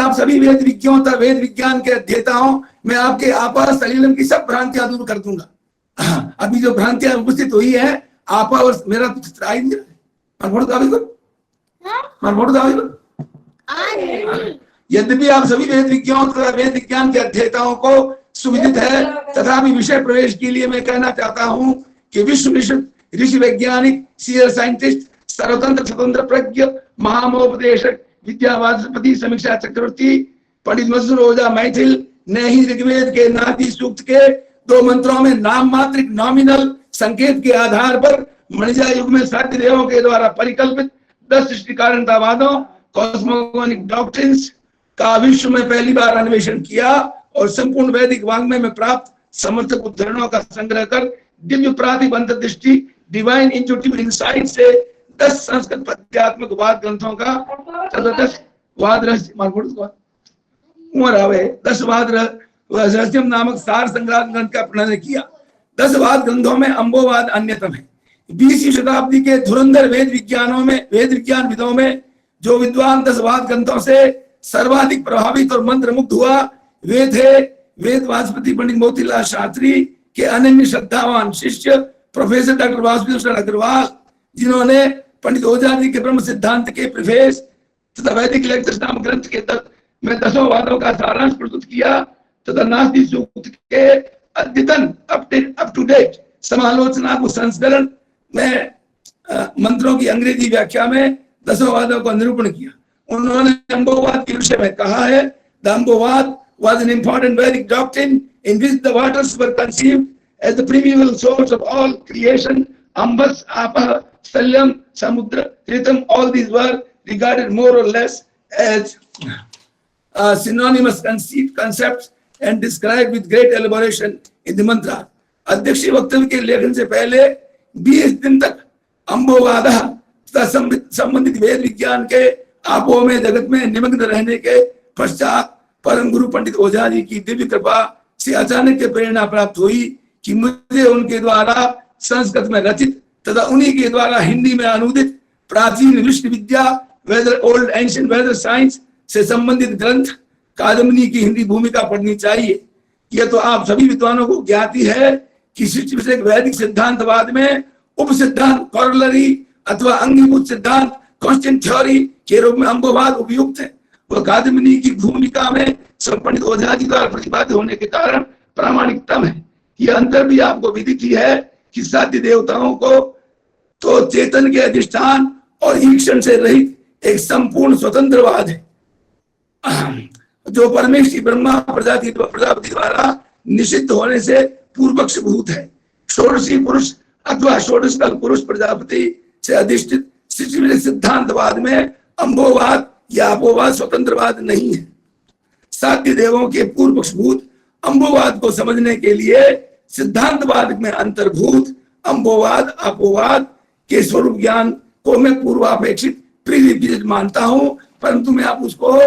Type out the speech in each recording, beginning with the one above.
आप सभी वेद विज्ञों तथा वेद विज्ञान के अध्येताओं, मैं आपके आपा सलीलम की सब भ्रांतियां दूर कर दूंगा। अभी जो भ्रांतियां उपस्थित हुई है, आपा और मेरा तो चित्र आई नहीं रहा। यद्यपि आप सभी वेद विज्ञों तथा वेद विज्ञान के अध्येताओं को सुविदित है, तथापि विषय प्रवेश के लिए मैं कहना चाहता हूं कि विश्व ऋषि वैज्ञानिक, सीनियर साइंटिस्ट, सर्वतंत्र स्वतंत्र प्रज्ञ, महामोपदेशक, विद्यावाचस्पति, समीक्षा चक्रवर्ती पंडित मजदूर ओझा मैथिल ने ही ऋग्वेद के नादी सूक्त के 2 मंत्रों में नाम मात्रिक नॉमिनल संकेत के आधार पर मणिजा युग में साध्य देवों के द्वारा परिकल्पित 10 सृष्टि कारणतावादों, कॉस्मोगोनिक डॉक्ट्रिन्स का विश्व में पहली बार अन्वेषण किया और संपूर्ण वैदिक वांग्मय में प्राप्त समर्थक उद्धरणों का संग्रह कर दिव्य प्रातिभ अंतर्दृष्टि, डिवाइन इंट्यूटिव इनसाइट से 10 संस्कृत पद्यात्मक वाद ग्रंथों का 10 वाद रहस्यम नामक सार संग्रह ग्रंथ का प्रणयन किया। 10 वाद ग्रंथों में अम्बोवाद अन्यतम है। 20वीं शताब्दी के धुरंधर वेद विज्ञान विदों में जो विद्वान 10 वाद ग्रंथों से सर्वाधिक प्रभावित और मंत्र मुग्ध हुआ, वे थे वेद वाचस्पति पंडित मोतीलाल शास्त्री के अनन्य श्रद्धावान शिष्य प्रोफेसर डॉक्टर वासुदेव अग्रवाल, जिन्होंने पंडित ओझा जी के ब्रह्म सिद्धांत के प्रिफेस तथा वैदिक लेक्चर्स नामक ग्रंथ के में 10 वादों का सारांश प्रस्तुत किया तथा नास्ति सूक्त के अद्यतन अप टू डेट समालोचनात्मक संस्करण में मंत्रों की अंग्रेजी व्याख्या में 10 वादों का निरूपण किया। उन्होंने अम्बोवाद के विषय में कहा है, the अम्बोवाद was an important Vedic doctrine in which the waters were conceived as the primeval source of all creation. Ambas, Apah, Salyam, Samudra, Ritam, all these were regarded more or less as synonymous concepts and described with great elaboration in the mantra. अध्यक्षीय वक्तव्य के लेखन से पहले 20 दिन तक अम्बोवाद तथा संबंधित वेद विज्ञान के आपों में जगत में निमग्न रहने के पश्चात परम गुरु पंडित ओझा जी की दिव्य कृपा से अचानक के प्रेरणा प्राप्त हुई कि मुझे उनके द्वारा संस्कृत में रचित तथा उन्हीं के द्वारा हिंदी में अनुदित प्राचीन विश्व विद्या weather old ancient weather science से संबंधित ग्रंथ कादम्बनी की हिंदी भूमिका पढ़नी चाहिए। यह तो आप सभी विद्वानों को ज्ञाति है कि सृष्टि विषयक वैदिक सिद्धांतवाद में उप सिद्धांत कॉरलरी अथवा अंगीभूत सिद्धांत कॉन्स्टेंट थ्योरी के रूप में अम्बोवाद उपयुक्त है। वह कादम्बनी की भूमिका में पंडित ओझा जी द्वारा प्रतिपादित होने के कारण प्रामाणिकतम है। यह अंतर भी आपको विदित ही है कि साध्य देवताओं को तो चेतन के अधिष्ठान और ईक्षण से रहित एक संपूर्ण स्वतंत्रवाद है, जो परमेश्वरी ब्रह्मा प्रजापति द्वारा निषिद्ध होने से पूर्वक्ष भूत है। षोडशी पुरुष अथवा षोडश कल पुरुष प्रजापति से अधिष्ठित सिद्धांतवाद में अम्बोवाद या अपोवाद स्वतंत्रवाद नहीं है। साध्य देवों के पूर्वक्षभूत अम्बोवाद को समझने के लिए सिद्धांतवाद में अंतर्भूत अम्बोवाद अपोवाद के स्वरूप ज्ञान को मैं पूर्वापेक्षित प्रीरिक्विजिट मानता हूं, परंतु मैं आप उसको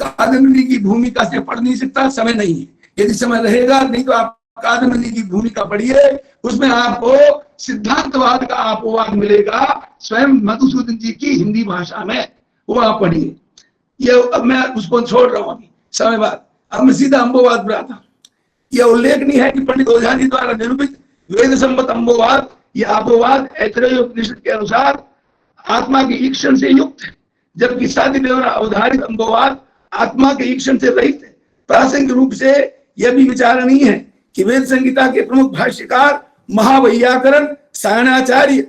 कादम्बनी की भूमिका से पढ़ नहीं सकता, समय नहीं है। यदि समय रहेगा, नहीं तो आप कादम्बनी की भूमिका पढ़िए, उसमें आपको सिद्धांतवाद का अपोवाद मिलेगा स्वयं मधुसूदन जी की हिंदी भाषा में, वो आप पढ़िए। ये अब मैं उसको छोड़ रहा हूं अभी समय बाद, अब मैं सीधा अम्बोवाद पर आता हूं। यह उल्लेखनीय है कि पंडित ओझा जी द्वारा निरूपित वेद संबत अम्बोवाद या अपोवाद ऐतरेय उपनिषद के अनुसार आत्मा के ईक्षण से युक्त है, जबकि साध्य द्वारा अवधारित अम्बोवाद आत्मा के ईक्षण से रहित है। प्रासंगिक रूप से यह भी विचारणीय है कि वेद संहिता के प्रमुख भाष्यकार महावैयाकरण सायणाचार्य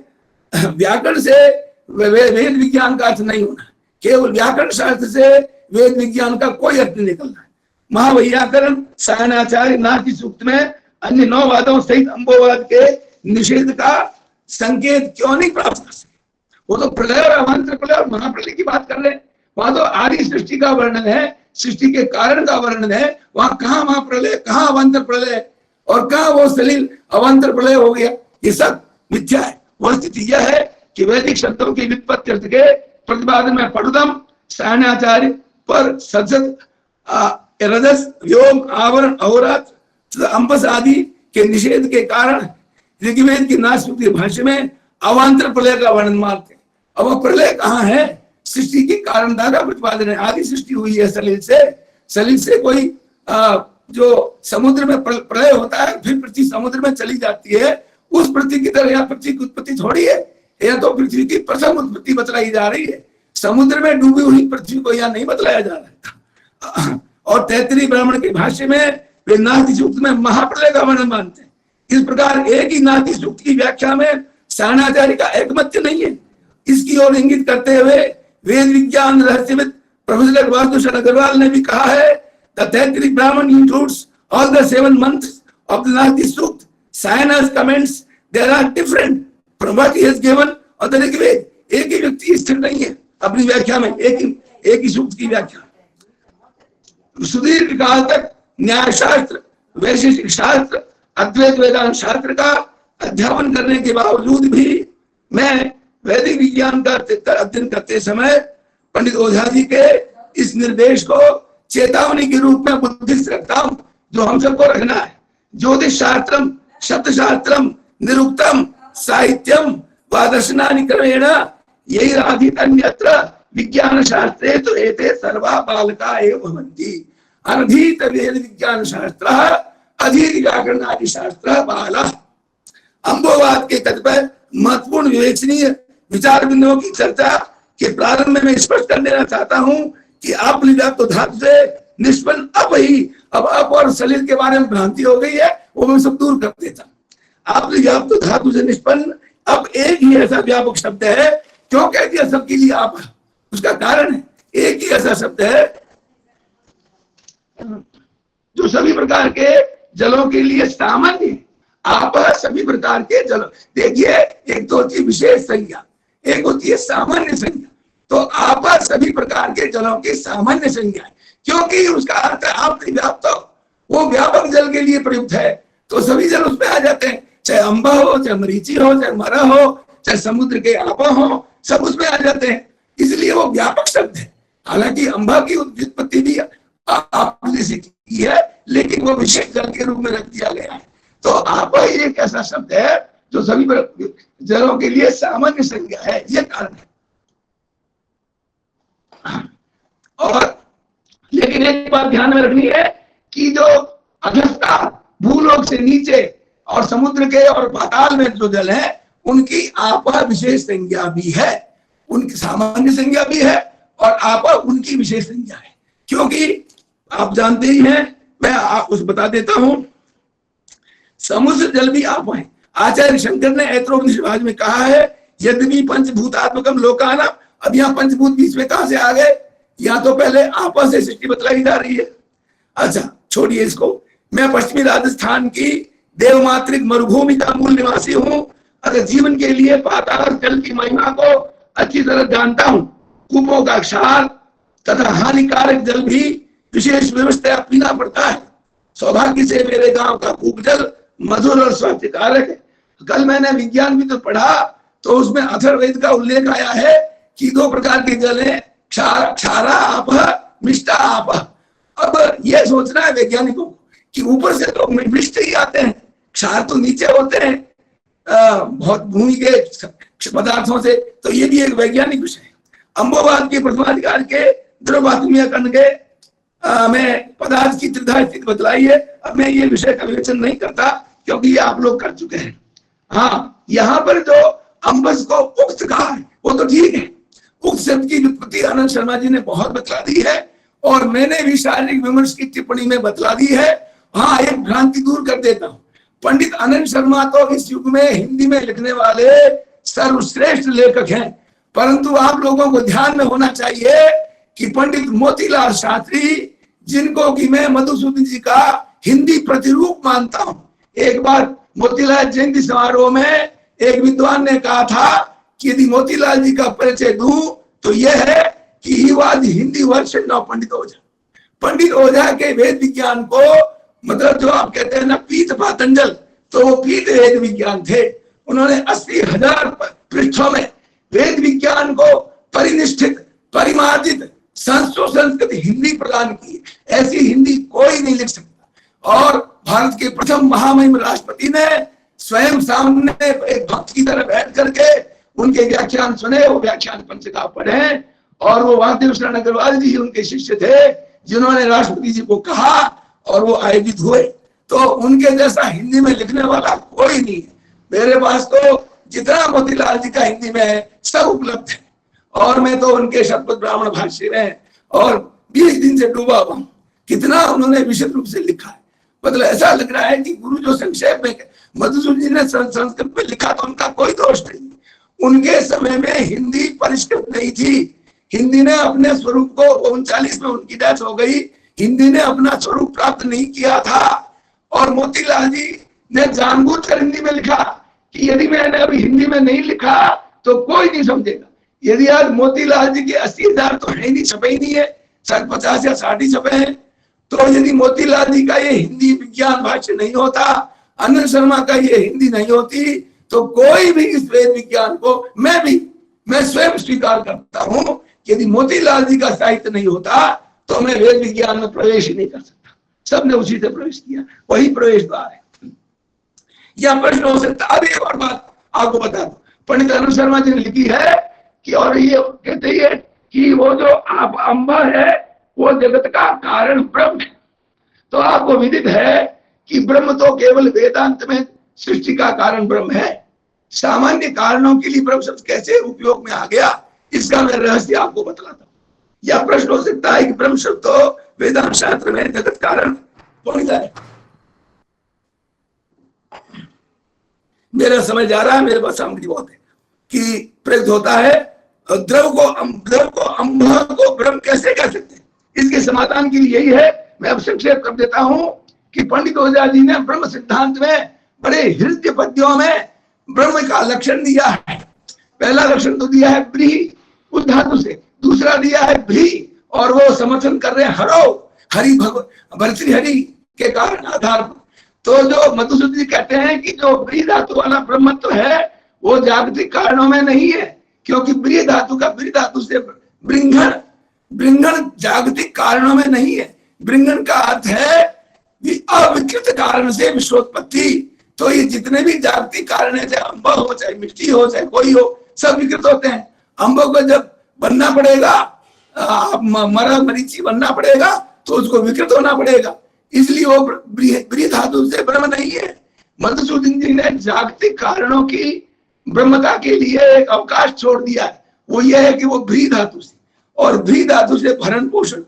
व्याकरण से वेद विज्ञान का अर्थ नहीं होना, केवल व्याकरण शास्त्र से वेद विज्ञान का कोई अर्थ नहीं निकलना है। महावैयाकरण सायणाचार्य नास्ति सूक्त में अन्य 9 वादों सहित अम्बोवाद के निषेध का संकेत क्यों नहीं प्राप्त कर सके? वो तो प्रलय और अवान्तर प्रलय और महाप्रलय की बात कर रहे हैं। वहां तो आदि सृष्टि का वर्णन है, सृष्टि के कारण का वर्णन है। वहां कहाँ महाप्रलय, कहाँ अवान्तर प्रलय और कहाँ वो सलील अवान्तर प्रलय हो गया? ये सब मिथ्या है। वह स्थिति यह है कि वैदिक शब्दों की व्युत्पत्ति अर्थ के प्रतिपादन में पठुदम सायणाचार्य पर सजत रजस व्योम आवरण अहोरात्र अंबस आदि के निषेध के कारण ऋग्वेद की नास्ति भाष्य में अवान्तर प्रलय का वर्णन मानते हैं। अब वह प्रलय कहाँ है? सृष्टि की कारणता का प्रतिपादन है। आदि सृष्टि हुई है सलिल से कोई जो समुद्र में प्रलय होता है, फिर पृथ्वी समुद्र में चली जाती है, उस पृथ्वी की तरह यहाँ पृथ्वी की उत्पत्ति थोड़ी है। यह तो पृथ्वी की प्रथम उत्पत्ति बतलाई जा रही है। समुद्र में डूबी हुई पृथ्वी को यहाँ नहीं बतलाया जा रहा है। और तैत्तिरीय ब्राह्मण के भाष्य में वे नास्ति सूक्त में महाप्रलय का वर्णन मानते हैं। इस प्रकार एक ही नास्ति सूक्त की व्याख्या में सारणाचार्य का एकमत्य नहीं है। इसकी ओर इंगित करते हुए वेद विज्ञान रहस्यविद प्रोफेसर वासुदेव अग्रवाल ने भी कहा है, द तैत्तिरीय ब्राह्मण includes all the 7 months of the नास्ति सूक्त. Sayana's comments there are different from what he has given और द ऋग्वेद। एक ही व्यक्ति स्थिर नहीं है अपनी व्याख्या में, एक ही सूक्त की व्याख्या। सुदीर्घ काल तक न्याय शास्त्र, वैशेषिक शास्त्र, अद्वैत वेदांत शास्त्र का अध्यापन करने के बावजूद भी मैं वैदिक विज्ञान का अध्ययन करते समय पंडित ओझा जी के इस निर्देश को चेतावनी के रूप में बुद्धिस्ट रखता हूं, जो हम सबको रखना है। ज्योतिष शास्त्रम, शब्द शास्त्रम, निरुक्तम, साहित्यम व दर्शनानि क्रमेण यही राधित अन्यत्र विज्ञान शास्त्रे तो एते सर्वा बालका एव भवन्ति। अनधीत वेद विज्ञान शास्त्र, अधीत व्याकरण आदि शास्त्र बाला। अम्बोवाद के कतिपय महत्वपूर्ण विवेचनीय विचार बिंदुओं की चर्चा के प्रारंभ में मैं स्पष्ट कर देना चाहता हूं कि आप तो धातु से निष्पन्न अब और सलिल के बारे में भ्रांति हो गई है, वो मैं सब दूर कर देता। आप तो धातु से निष्पन्न अब एक ही ऐसा व्यापक शब्द है। क्यों कह दिया सबके लिए आप? उसका कारण है एक ही ऐसा शब्द है जो सभी प्रकार के जलों के लिए सामान्य है। आप सभी प्रकार के जल, देखिए एक तो होती है विशेष संज्ञा, एक होती है सामान्य संज्ञा। तो आप सभी प्रकार के जलों की सामान्य संज्ञा है, क्योंकि उसका अर्थ आप व्याप्त हो, वो व्यापक जल के लिए प्रयुक्त है, तो सभी जल उसमें आ जाते हैं। चाहे अम्बा हो, चाहे मरीची हो, चाहे मरा हो, चाहे समुद्र के आपा हो, सब उसमें आ जाते हैं। इसलिए वो व्यापक शब्द है। हालांकि अम्बा की उत्पत्ति भी आपने से की है, लेकिन वो विशेष जल के रूप में रख दिया गया है। तो आप एक ऐसा शब्द है जो सभी जलों के लिए सामान्य संज्ञा है, ये कारण है। और लेकिन एक बात ध्यान में रखनी है कि जो अधस्ता भूलोक से नीचे और समुद्र के और पाताल में जो जल है, उनकी आपा विशेष संज्ञा भी है, उनकी सामान्य संज्ञा भी है और आपा उनकी विशेष संज्ञा है। क्योंकि आप जानते ही हैं, मैं उस बता देता हूं, समुद्र जल भी आप है। आचार्य शंकर ने ऐत्रोपनिषद में कहा है, यद्यपि पंचभूतात्मकम लोकानाम। अब यहाँ पंचभूत बीच में कहां से आ गए? यहाँ तो पहले आपस से सृष्टि बतलाई जा रही है। अच्छा छोड़िए इसको। मैं पश्चिमी राजस्थान की देवमात्रिक मरुभूमि का मूल निवासी हूँ, अगर जीवन के लिए पाताल जल की महिमा को अच्छी तरह जानता हूँ। कूपों का क्षार तथा हानिकारक जल भी विशेष व्यवस्था पीना पड़ता है। सौभाग्य से मेरे गांव का कूप जल मधुर और स्वास्थ्यकारक है। कल मैंने विज्ञान भी तो पढ़ा, तो उसमें अथर्ववेद का उल्लेख आया है कि 2 प्रकार के जल है, क्षारा आप, मिष्टा आप। अब यह सोचना है वैज्ञानिकों को कि ऊपर से तो मिष्ट ही आते हैं, क्षार तो नीचे होते हैं बहुत भूमि के पदार्थों से। तो ये भी एक वैज्ञानिक विषय है। अम्बोवाद के प्रथमाधिकार के द्रव्यात्मीय कण के में पदार्थ की त्रिधा स्थिति बतलाई है। अब मैं ये विषय का विवेचन नहीं करता, क्योंकि ये आप लोग कर चुके हैं। हाँ, यहाँ पर जो अम्बस को उक्त कहा है वो तो ठीक है। उक्त शब्द की व्युत्पत्ति आनंद शर्मा जी ने बहुत बतला दी है, और मैंने भी शारीरिक विमर्श की टिप्पणी में बतला दी है। हाँ, एक भ्रांति दूर कर देता हूँ। पंडित आनंद शर्मा तो इस युग में हिंदी में लिखने वाले सर्वश्रेष्ठ लेखक हैं, परंतु आप लोगों को ध्यान में होना चाहिए कि पंडित मोतीलाल शास्त्री, जिनको कि मैं मधुसूदन जी का हिंदी प्रतिरूप मानता हूं, एक बार मोतीलाल जयंती समारोह में एक विद्वान ने कहा था कि यदि मोतीलाल जी का परिचय दूं तो यह है कि he was Hindi version of Pandit Ojha. Pandit Ojha के वेद विज्ञान को, मतलब जो आप कहते हैं ना पीठ पातंजल, तो वो पीठ वेद विज्ञान थे। उन्होंने 80,000 पृष्ठों में वेद विज्ञान को परिनिष्ठित, परिमार्जित, संस्कृत हिंदी प्रदान की। ऐसी हिंदी कोई नहीं लिख सकता। और भारत के प्रथम महामहिम राष्ट्रपति ने स्वयं सामने एक भक्त की तरह बैठ करके उनके व्याख्यान सुने, वो व्याख्यान पंचका पढ़े, और वो वासुदेव शरण अग्रवाल जी उनके शिष्य थे, जिन्होंने राष्ट्रपति जी को कहा और वो आयोजित हुए। तो उनके जैसा हिंदी में लिखने वाला कोई नहीं है। मेरे पास तो जितना मोतीलाल जी का हिंदी में है सब उपलब्ध है, और मैं तो उनके शतपथ ब्राह्मण भाष्य में और 20 दिन से डूबा हुआ हूं। कितना उन्होंने विशद रूप से लिखा है, मतलब ऐसा लग रहा है कि गुरु जो संक्षेप में मधुसूदन जी ने संस्कृत में लिखा तो उनका कोई दोष नहीं। उनके समय में हिंदी परिष्कृत नहीं थी। हिंदी ने अपने स्वरूप को 39 में उनकी डेथ हो गई, हिंदी ने अपना स्वरूप प्राप्त नहीं किया था। और मोतीलाल जी ने जानबूझकर हिंदी में लिखा कि यदि मैंने अभी हिंदी में नहीं लिखा तो कोई नहीं समझेगा। यदि आज मोतीलाल जी के 80,000 तो है नहीं, छपे ही नहीं है, शायद 50 या 60 ही छपे हैं। तो यदि मोतीलाल जी का ये हिंदी विज्ञान भाष्य नहीं होता, अनिल शर्मा का ये हिंदी नहीं होती, तो कोई भी इस वेद विज्ञान को मैं स्वयं स्वीकार करता हूं कि यदि मोतीलाल जी का साहित्य नहीं होता तो मैं वेद विज्ञान में प्रवेश ही नहीं कर सकता। सबने उसी से प्रवेश किया, वही प्रवेश द्वार है। यह प्रश्न हो सकता है। अब एक और बात आपको बता दो, पंडित अनिल शर्मा जी ने लिखी है कि, और ये कहते हैं कि वो जो आप अंबा है वो जगत का कारण ब्रह्म है। तो आपको विदित है कि ब्रह्म तो केवल वेदांत में सृष्टि का कारण ब्रह्म है। सामान्य कारणों के लिए ब्रह्म शब्द कैसे उपयोग में आ गया, इसका मैं रहस्य आपको बतलाता हूँ। यह प्रश्न हो सकता है कि ब्रह्म शब्द तो वेदांत शास्त्र में जगत कारण पहुंचता है। मेरा समझ आ रहा है, मेरे पास सामग्री बहुत है कि प्रयुक्त होता है द्रव को अम्भ को ब्रह्म कैसे कह सकते हैं। इसके समाधान के लिए यही है, मैं अब संक्षेप कर देता हूं कि पंडित ओझा जी ने ब्रह्म सिद्धांत में बड़े हृदय पद्यों में ब्रह्म का लक्षण दिया है। पहला लक्षण तो दिया है ब्रीहि उस धातु से, दूसरा दिया है भ्री, और वो समर्थन कर रहे हैं हरो हरि भर्तृ हरि के कारण आधार पर। तो जो मधुसूदन जी कहते हैं कि जो ब्री धातु वाला ब्रह्मत्व है वो जागतिक कारणों में नहीं है, क्योंकि ब्री धातु का ब्री धातु से बृंगण जागतिक कारणों में नहीं है। बृंगण का अर्थ है अविकृत कारण से विश्वोत्पत्ति। तो ये जितने भी जागतिक कारण है, चाहे अम्ब हो, चाहे मिट्टी हो, चाहे कोई हो, सब विकृत होते हैं। अम्ब को जब बनना पड़ेगा, मरा मरीची बनना पड़ेगा तो उसको विकृत होना पड़ेगा, इसलिए वो ब्री धातु से ब्रह्म नहीं है। मधुसूदन जी ने जागतिक कारणों की ब्रह्मता के लिए एक अवकाश छोड़ दिया है, वो ये है कि वो भ्री धातु से, और भ्री धातु से भरण पोषण।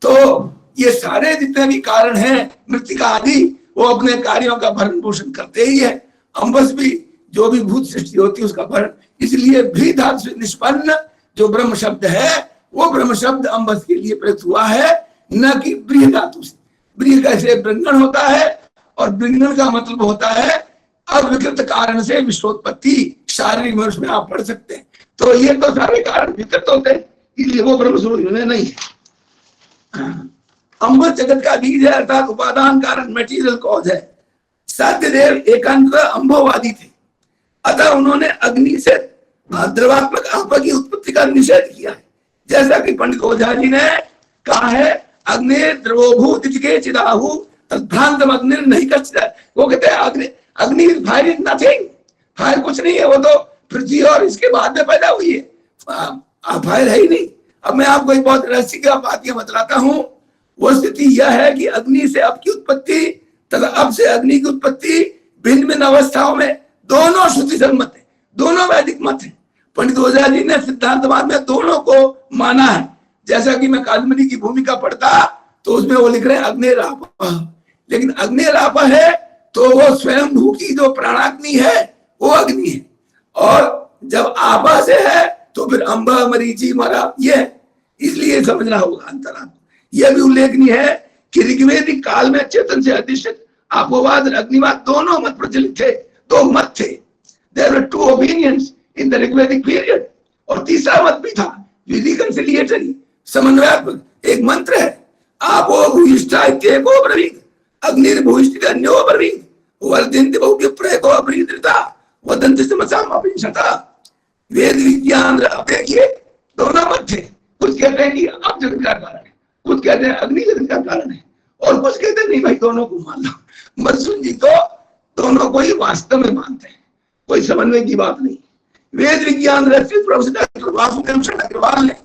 तो ये सारे जितने भी कारण हैं मृतिका आदि, वो अपने कार्यों का भरण पोषण करते ही है। अम्बस भी जो भी भूत सृष्टि होती है उसका भरण, इसलिए भ्री धातु से निष्पन्न जो ब्रह्म शब्द है वो ब्रह्म शब्द अम्बस के लिए प्रयुक्त हुआ है, न कि ब्री धातु से। ब्री कैसे बृंगण होता है, और बृंगण का मतलब होता है अविकृत कारण से विश्वोत्पत्ति। शारीरिक मनुष्य में आप पढ़ सकते हैं। तो ये तो सारे कारण विकृत होते हैं, इसलिए वो ब्रह्म स्वरूप में नहीं है। अम्बस जगत का बीज है, अर्थात उपादान कारण मटेरियल कॉज है। साध्यदेव एकांत अम्भोवादी थे, अतः उन्होंने अग्नि से द्रवात्मक आप की उत्पत्ति का निषेध किया है। जैसा कि पंडित ओझा जी ने कहा है, अग्नि द्रवोभूत चिदाहु तद्भ्रांतम अग्नि नहीं कर। वो कहते हैं अग्नि फायर इज नथिंग, फायर कुछ नहीं है, वो तो पृथ्वी और इसके बाद में पैदा हुई है, फायर है ही नहीं। अब मैं आपको एक बहुत रहस्य की बात यह बतलाता हूँ। वो स्थिति यह है कि अग्नि से अब की उत्पत्ति तथा अब से अग्नि की उत्पत्ति भिन्न भिन्न अवस्थाओं में दोनों श्रुति सम्मत है, दोनों वैदिक मत है। पंडित ओझा जी ने सिद्धांतवाद में दोनों को माना है। जैसा कि मैं कादम्बरी की भूमिका पढ़ता तो उसमें वो लिख रहे हैं अग्निरापा, लेकिन अग्निरापा है तो वो स्वयं भू की जो प्राणाग्नि है वो अग्नि है, और जब आपा से है तो फिर अम्बा मरीची मरा, ये इसलिए समझना होगा अंतरात्मा। यह भी उल्लेखनीय है कि ऋग्वेदिक काल में चेतन से अधिष्ठित आपोवाद और अग्निवाद दोनों मत प्रचलित थे, दो मत थे। There were two opinions in the Rigvedic period। और तीसरा मत भी था रिकंसिलिएटरी, समन्वयात्मक। एक मंत्र है, आपो भूयिष्ठा इत्येको ब्रवीत अग्निर्भूयिष्ठित अन्यो ब्रवीत वर्धिन्ति बहु प्रयको अब्रीदृता वदन्ति समसाम अपिंशता। वेद विज्ञान आप देखिए दोनों मत थे। कुछ कहते हैं कि अब जगत का कारण है, कुछ कहते हैं अग्नि जगत का कारण है, और कुछ कहते हैं नहीं भाई दोनों को मान लो। मधुसूदन जी तो दोनों को ही वास्तव में मानते हैं, कोई समन्वय की बात नहीं। वेद विज्ञान रचित प्रोफेसर डॉक्टर वासुदेव शरण अग्रवाल ने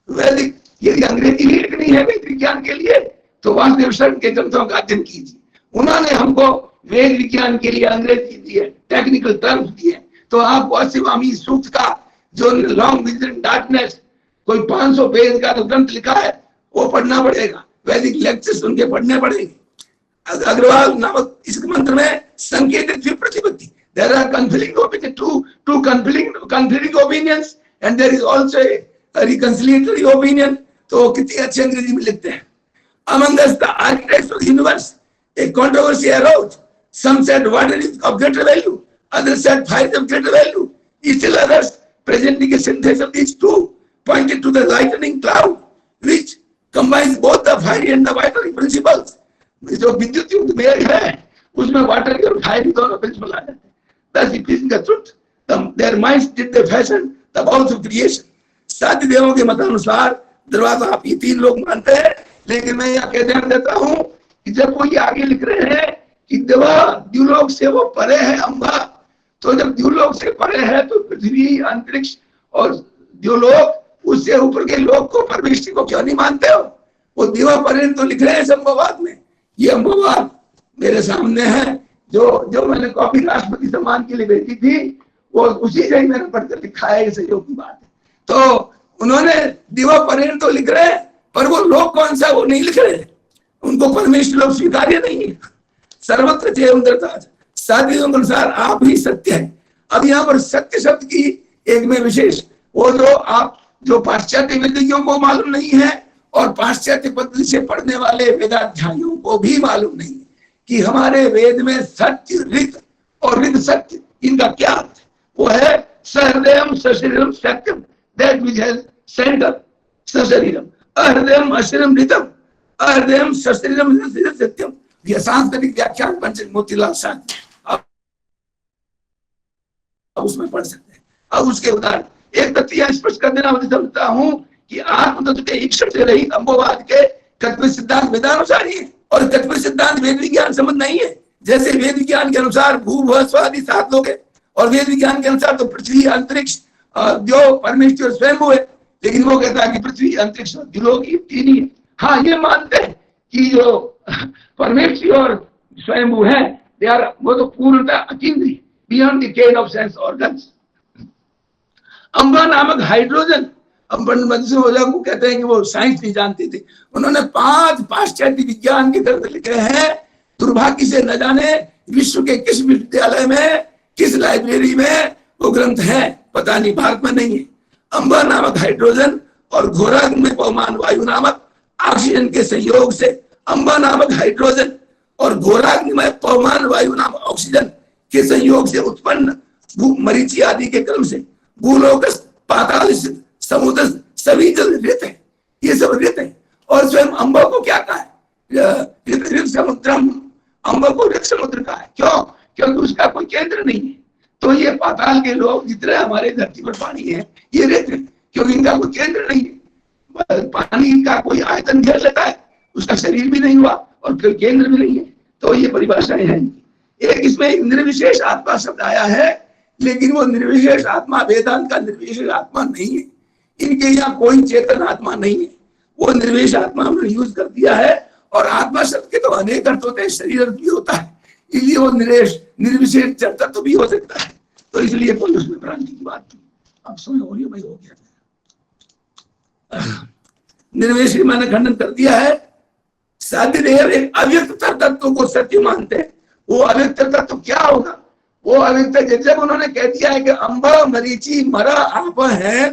वैदिक यदि अंग्रेजी लिखनी है वेद विज्ञान के लिए तो वासुदेव शरण के ग्रंथों का अध्ययन कीजिए। उन्होंने हमको वेद विज्ञान के लिए अंग्रेजी दी है, टेक्निकल टर्म्स दिए। तो आपको अशिवामी सूक्त का जो लॉन्ग विजन डार्कनेस कोई 500 पेज का तो ग्रंथ लिखा है वो पढ़ना पड़ेगा, वैदिक लेक्चर्स उनके पढ़ने पड़ेंगे। अग्रवाल नामक इस मंत्र में संकेतित विप्रतिपत्ति, there are two conflicting opinions and there is also a reconciliatory opinion। तो कितनी अच्छी अंग्रेजी में लिखते हैं। Among us the architects of the universe a controversy arose, some said water is of greater value, others said fire is of greater value, still others presenting a synthesis of these two pointed to the lightning cloud which combines both the fiery and the watery principles। जो विद्युत युक्त मेघ है उसमें water और fire दोनों principal आ जाते हैं। Thus it is the truth, their minds did the fashion the bowels of creation। साध्य देवों के मतानुसार दरवाजा आप ये तीन लोग मानते हैं, लेकिन मैं यहाँ कह ध्यान देता हूँ कि जब कोई आगे लिख रहे हैं कि द्युलोक से वो परे है अम्बा, तो जब द्युलोक से परे है तो पृथ्वी अंतरिक्ष और द्युलोक उससे ऊपर के लोक को परमेश्वर को क्यों नहीं मानते हो? वो दिवा परे तो लिख रहे हैं संभववाद में। ये अम्बवाद मेरे सामने है, जो मैंने कॉपी राष्ट्रपति सम्मान के लिए भेजी थी वो उसी से ही मैंने पढ़कर लिखा है, सहयोग की बात है। तो उन्होंने दिवा परे तो लिख रहे हैं पर वो लोग कौन सा वो नहीं लिख रहे, उनको परमेश्वर लोग स्वीकार्य नहीं है। सर्वत्र साध्यों के अनुसार आप ही सत्य है। अब यहाँ पर सत्य शब्द की एक में विशेष वो जो पाश्चात्य वेदियों को मालूम नहीं है और पाश्चात्य पद्धति से पढ़ने वाले वेदाध्यायियों को भी मालूम नहीं है कि हमारे वेद में सत्य ऋत और ऋत सत्य इनका क्या अर्थ है। वो है सहृदयम सशरीरम सत्यम, दैट व्हिच हैज सेंटर सशरीरम, अहृदयम अशरीरम ऋतम, अहृदयम सशरीरम सत्यम। ये सांस्कृतिक व्याख्यान पंडित मोतीलाल शाह उसमें पढ़ सकते हैं। अब उसके उदाहरण एक तथ्य स्पष्ट कर देना समझता हूं कि आत्म तत्व के ईश्वर से रहित अम्बोवाद के कत्व सिद्धांत वेदानुसारी है और कत्व सिद्धांत वेद विज्ञान संबंध नहीं है। जैसे वेद विज्ञान के अनुसार भू भुव स्व आदि 7 लोग है और वेद विज्ञान के अनुसार तो पृथ्वी अंतरिक्ष जो परमेश्वर स्वयं है, लेकिन वो कहता है कि पृथ्वी अंतरिक्ष द्युलोक ये तीन ही है। हाँ ये मानते हैं कि जो परमेश्वर और स्वयं है वो तो पूर्णतः अतीन्द्रिय, beyond the ken of sense organs. अम्बा नामक हाइड्रोजन, को कहते हैं कि वो साइंस नहीं जानते थे, उन्होंने 5 पाश्चात्य विज्ञान के ग्रंथ लिखे हैं। दुर्भाग्य से न जाने विश्व के किस विश्वविद्यालय में किस लाइब्रेरी में वो ग्रंथ है, पता नहीं, भारत में नहीं है। अम्बा नामक हाइड्रोजन और घोराग्नि में पवमान वायु नामक ऑक्सीजन के संयोग से अम्बा नामक हाइड्रोजन और घोराग्नि में पवमान वायु नामक ऑक्सीजन के संयोग से उत्पन्न मरीचि आदि के क्रम से भूलोक पाताल समुद्र सभी जल ऋत है, ये सब ऋत है। और स्वयं अम्बा को क्या कहा है? ऋत समुद्रम, अम्बा को ऋत समुद्र कहा है। क्यों? क्योंकि उसका कोई केंद्र नहीं है। तो ये पाताल के लोग जितने हमारे धरती पर पानी है ये ऋत है, क्योंकि इनका कोई केंद्र नहीं है। पानी का कोई आयतन घेर लेता है, उसका शरीर भी नहीं हुआ और कोई केंद्र भी नहीं है। तो ये परिभाषाएं हैं। एक इसमें निर्विशेष आत्मा शब्द आया है, लेकिन वो निर्विशेष आत्मा वेदांत का निर्विशेष आत्मा नहीं है। इनके यहाँ कोई चेतन आत्मा नहीं है, वो निर्विशेष आत्मा हमने यूज कर दिया है। और आत्मा शब्द के तो अनेक अर्थ होते हैं, शरीर अर्थ भी होता है, इसलिए वो निर्विशेष तत्व भी हो सकता है। तो इसलिए कोई उसमें भ्रांति की बात नहीं। अब समय हो गया, निर्विशेष मैंने खंडन कर दिया है। साध्य देव एक अव्यक्त तत्व को सत्य मानते हैं। वो अव्यक्त तत्व क्या होगा? वो अव्यक्त, जब उन्होंने कह दिया है कि अम्बा मरीचि मरा आप है,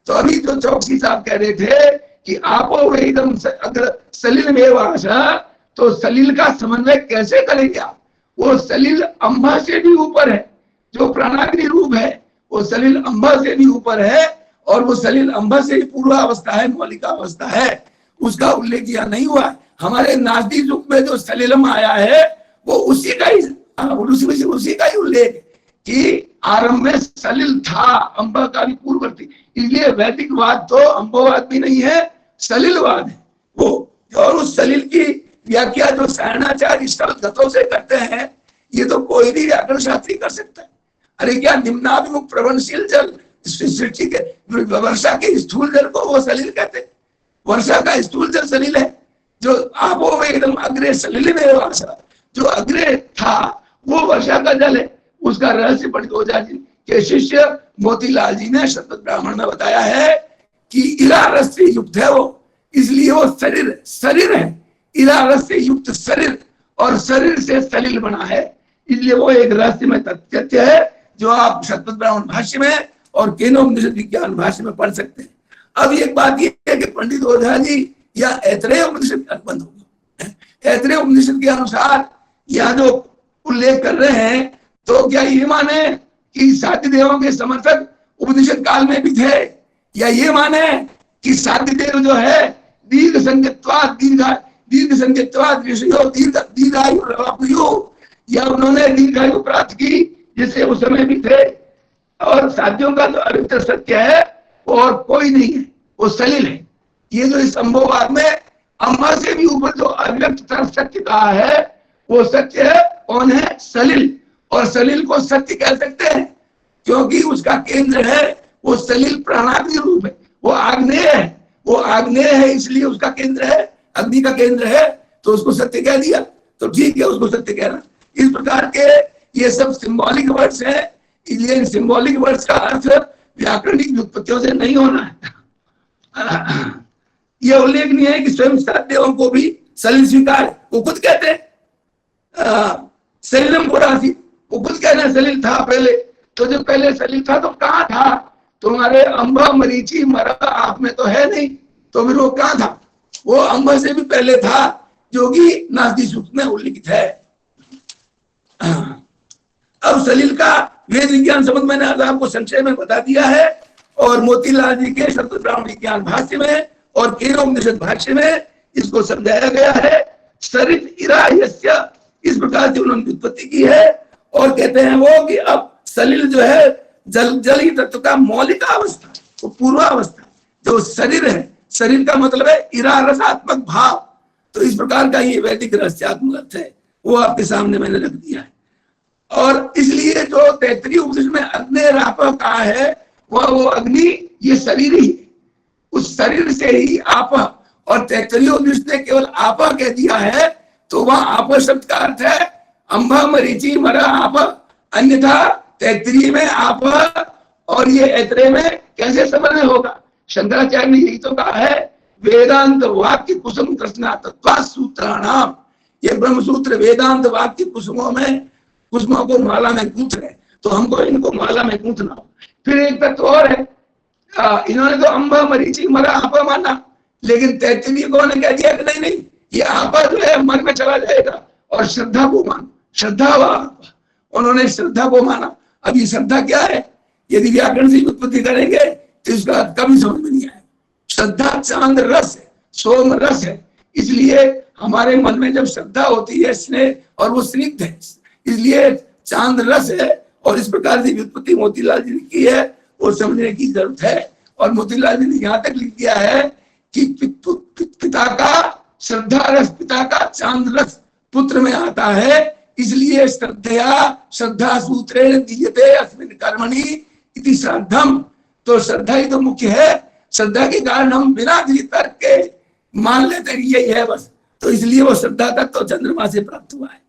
तो अभी जो चौकसी साहब कह रहे थे कि आपो एकदम अगर सलिल में भाषा, तो सलिल का समन्वय कैसे करेंगे आप? वो सलिल अम्बा से भी ऊपर है, जो प्राणाग्नि रूप है वो सलिल अम्बा से भी ऊपर है, और वो सलिल अम्बा से पूर्वावस्था है, मौलिका अवस्था है, उसका उल्लेख किया नहीं हुआ। हमारे नास्दी युग में जो सलिलम आया है वो उसी का ही उल्लेख कि आरंभ में सलिल था, अम्बा का भी पूर्ववर्ती। इसलिए वैदिकवाद तो अम्बोवाद भी नहीं है, सलिलवाद है वो। और उस सलिल की व्याख्या जो सायणाचार्य गतों से करते हैं, ये तो कोई भी व्याकरण शास्त्री कर सकता है। अरे क्या निम्नाभिमुख प्रवणशील जल सृष्टि के वर्षा के स्थूल जल को वो सलिल कहते हैं। वर्षा का स्थूल जल सलिल है, जो आपो एकदम अग्रे सलिल में वर्षा, जो अग्रे था वो वर्षा का जल है। उसका रहस्य पंडित ओझा जी के शिष्य मोतीलाल जी ने शतपथ ब्राह्मण में बताया है कि इला रस से युक्त है वो, इसलिए वो शरीर है, इला रस से युक्त शरीर, और शरीर से सलिल बना है, इसलिए वो एक रहस्यमय तथ्य है जो आप शतपथ ब्राह्मण भाष्य में और केनोपनिषद विज्ञान भाष्य में पढ़ सकते हैं। अब एक बात ये है कि पंडित ओझा जी या ऐतरेय उपनिषद बंद हो गया। ऐतरेय उपनिषद के अनुसार यह जो उल्लेख कर रहे हैं, तो क्या ये माने कि साध्य देवों के समर्थक उपनिषद काल में भी थे, या ये माने कि साध्य देव जो है दीर्घ संज्ञत्वाद ऋषियों दीर्घायु, या उन्होंने दीर्घायु प्राप्त की जिससे उस समय भी थे, और साध्यों का जो अवितर सत्य है वो और कोई नहीं है, वो सलिल है। ये जो इस संभववाद में अम्मा से भी ऊपर जो अव्यक्त सत्य कहा है वो सत्य है, कौन है? सलिल। और सलिल को सत्य कह सकते हैं क्योंकि उसका केंद्र है वो सलिल प्राणाग्नि रूप है, वो आग्नेय है, वो आग्नेय है इसलिए उसका केंद्र है, अग्नि का केंद्र है, तो उसको सत्य कह दिया, तो ठीक है उसको सत्य कहना। इस प्रकार के ये सब सिंबॉलिक वर्ड्स हैं, इसलिए इन सिंबॉलिक वर्ड्स का अर्थ व्याकरणिक व्युत्पत्तियों से नहीं होना है। यह उल्लेखनीय है कि स्वयं साध्यों को भी सलिल स्वीकार, वो खुद कहते हैं सलिलम पुरासी, वो खुद कहते हैं सलिल था पहले, तो जब पहले सलिल था तो कहाँ था? तुम्हारे अंबा मरीची मरा आप में तो है नहीं, तो फिर वो कहाँ था? वो अंबा से भी पहले था, जो कि नास्ति सूक्त में उल्लिखित है। अब सलिल का वेद विज्ञान संबंध मैंने आज आपको संक्षेप में बता दिया है, और मोतीलाल जी के शतपथ ब्राह्मण विज्ञान भाष्य में और केनोपनिषद भाष्य में इसको समझाया गया है। सरित इरा यस्य, इस प्रकार से उन्होंने उत्पत्ति की है, और कहते हैं वो कि अब सलिल जो है जल ही तत्व का मौलिक अवस्था, वो पूर्वावस्था जो शरीर है, शरीर का मतलब है इरा रसात्मक भाव, तो इस प्रकार का ये वैदिक रहस्यात्मक अर्थ है, वो आपके सामने मैंने रख दिया है। और इसलिए जो तैत्तिरीय उपनिषद में अग्नि रापः कहा है, वो अग्नि ये शरीर ही, उस शरीर से ही आपः, और तैत्तिरीय उपनिषद ने केवल आपः कह दिया है, तो वहां आपः शब्द का अर्थ है अंबा मरीचि मरा आपः, अन्यथा तैत्तिरीय में आपः और ये ऐतरेय में कैसे समन्वय होगा? शंकराचार्य ने यही तो कहा है, वेदांत वाक्य कुसुम कृष्णा तत्वा सूत्राणाम, ये ब्रह्म सूत्र वेदांत वाक्य कुसुमों में, कुसुमों को माला में गूंथ रहे, तो हमको इनको माला में गूंथना हो। फिर एक तत्व और है, इन्होंने तो अंबा मरीचि मरा आपा माना, लेकिन तैत्तिरीय को ने कह दिया कि नहीं नहीं, ये आपा जो है मन में चला जाएगा, और श्रद्धा को मान, श्रद्धा व उन्होंने श्रद्धा को माना। अब ये श्रद्धा क्या है? यदि व्याकरण से उत्पत्ति करेंगे तो इसका कभी समझ में नहीं आएगा। श्रद्धा चांद रस है, सोम रस है, इसलिए हमारे मन में जब श्रद्धा होती है स्नेह, और वो स्निग्ध है, इसलिए चांद रस है, और इस प्रकार से व्युत्पत्ति मोतीलाल जी ने की है, वो समझने की जरूरत है। और मोतीलाल जी ने यहाँ तक लिख दिया है कि पिता का श्रद्धा रस, पिता का चांद रस पुत्र में आता है, इसलिए श्रद्धा सूत्रेण दीयते अस्मिन् कर्मणि इति श्रद्धम, तो श्रद्धा ही तो मुख्य है, श्रद्धा के कारण हम बिना किसी तर्क के मान लेते हैं यही है बस, तो इसलिए वो श्रद्धा तक तो चंद्रमा से प्राप्त हुआ है।